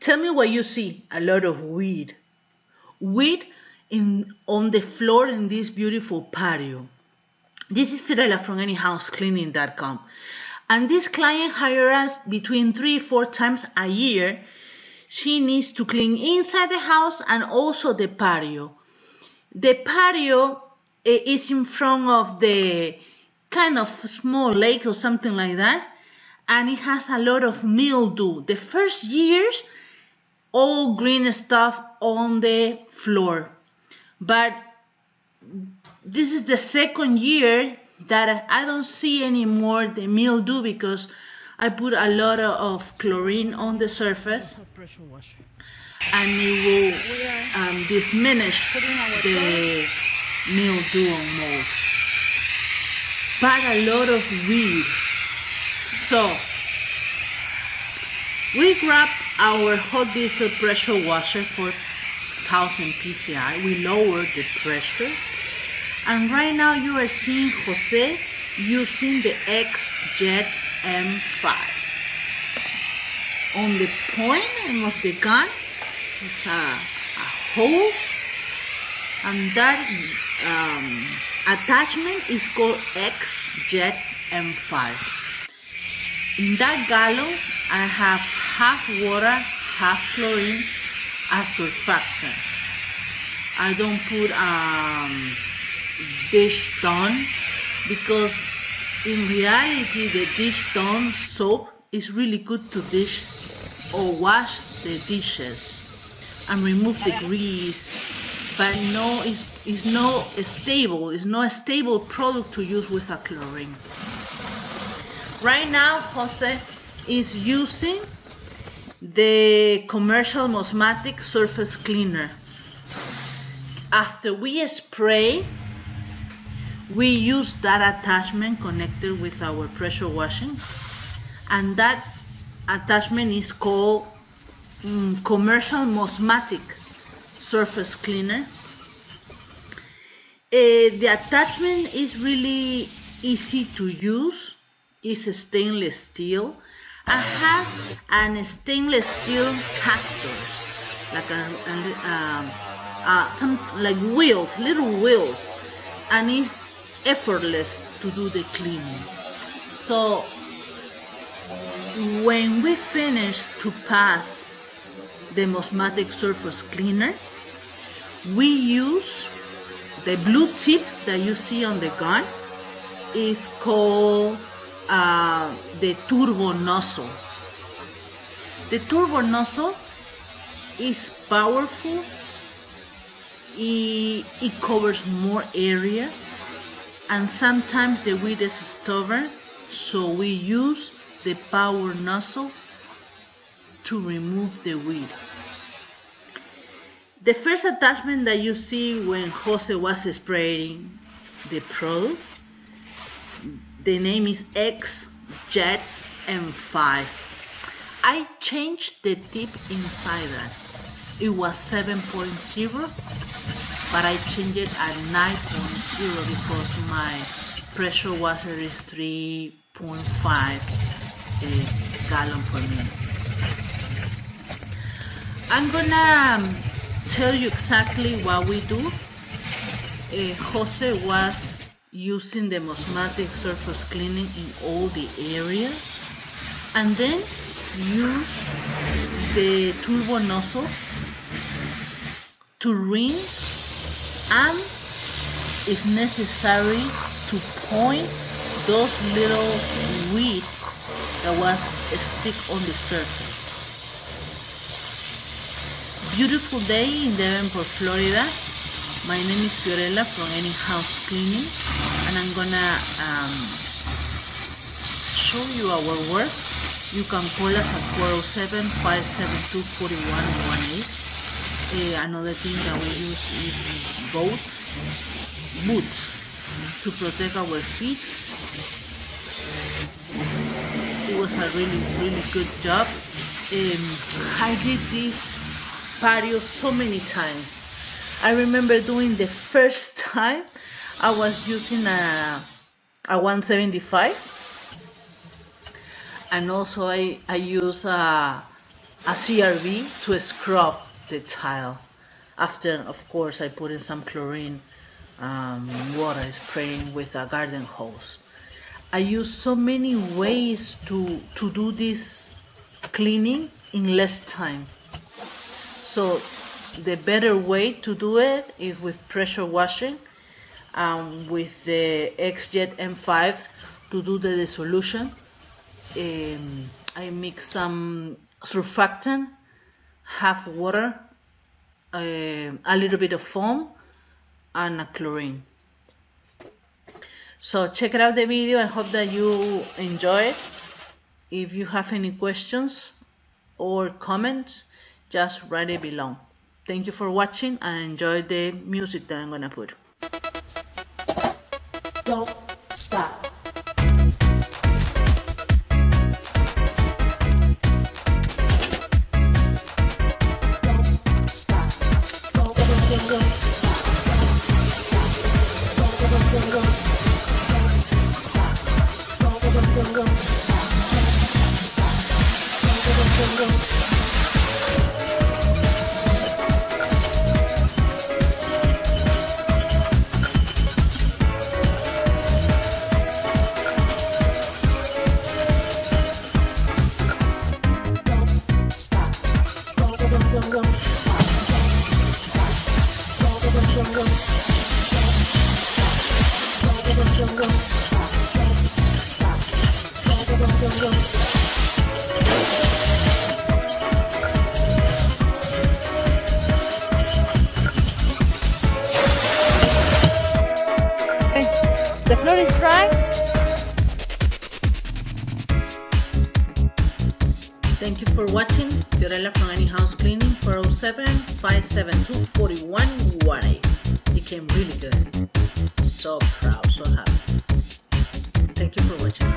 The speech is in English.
Tell me what you see. A lot of weed. Weed on the floor in this beautiful patio. This is Fiorella from anyhousecleaning.com. And this client hires us between 3-4 times a year. She needs to clean inside the house and also the patio. The patio is in front of the kind of small lake or something like that. And it has a lot of mildew. The first years, all green stuff on the floor. But this is the second year that I don't see anymore the mildew because I put a lot of chlorine on the surface and it will diminish the mildew or mold. But a lot of weed. So we grab our hot diesel pressure washer for 1000 PSI. We lower the pressure. And right now you are seeing Jose using the X-Jet M5. On the point of the gun, it's a hole, and that attachment is called X-Jet M5. In that gallon, I have half water, half chlorine as surfactant. I don't put dish Dawn because in reality the dish Dawn soap is really good to dish or wash the dishes and remove the grease, but no, it's not stable. It's not a stable product to use with a chlorine. Right now, Jose is using the commercial Mosmatic surface cleaner. After we spray, we use that attachment connected with our pressure washing, and that attachment is called commercial Mosmatic surface cleaner. The attachment is really easy to use. It's a stainless steel and has an stainless steel casters, like some like wheels, little wheels, and it's effortless to do the cleaning. So when we finish to pass the Mosmatic surface cleaner, we use the blue tip that you see on the gun. It's called the turbo nozzle. The turbo nozzle is powerful. It covers more area, and sometimes the weed is stubborn, so we use the power nozzle to remove the weed. The first attachment that you see when Jose was spraying the product, the name is X-Jet M5. I changed the tip inside that. It was 7.0, but I changed it at 9.0 because my pressure washer is 3.5 gallon per minute. I'm gonna tell you exactly what we do. Jose was using the Mosmatic surface cleaning in all the areas, and then use the turbo nozzle to rinse, and if necessary to point those little weed that was stick on the surface. Beautiful day in Davenport, Florida. My name is Fiorella from Any House Cleaning, and I'm gonna show you our work. You can call us at 407-572-4118. Another thing that we use is boots to protect our feet. It was a really good job. I did this patio so many times. I remember doing the first time I was using a 175, and also I use a a CRV to scrub the tile. After, of course, I put in some chlorine water spraying with a garden hose. I use so many ways to do this cleaning in less time. So the better way to do it is with pressure washing, with the XJet M5 to do the dissolution. I mix some surfactant, half water, a little bit of foam, and a chlorine. So check out the video. I hope that you enjoy it. If you have any questions or comments, just write it below. Thank you for watching and enjoy the music that I'm gonna put. Don't stop. The floor is dry. Thank you for watching. Fiorella from Any House Cleaning, 407-572-4118. It came really good. So proud, so happy. Thank you for watching.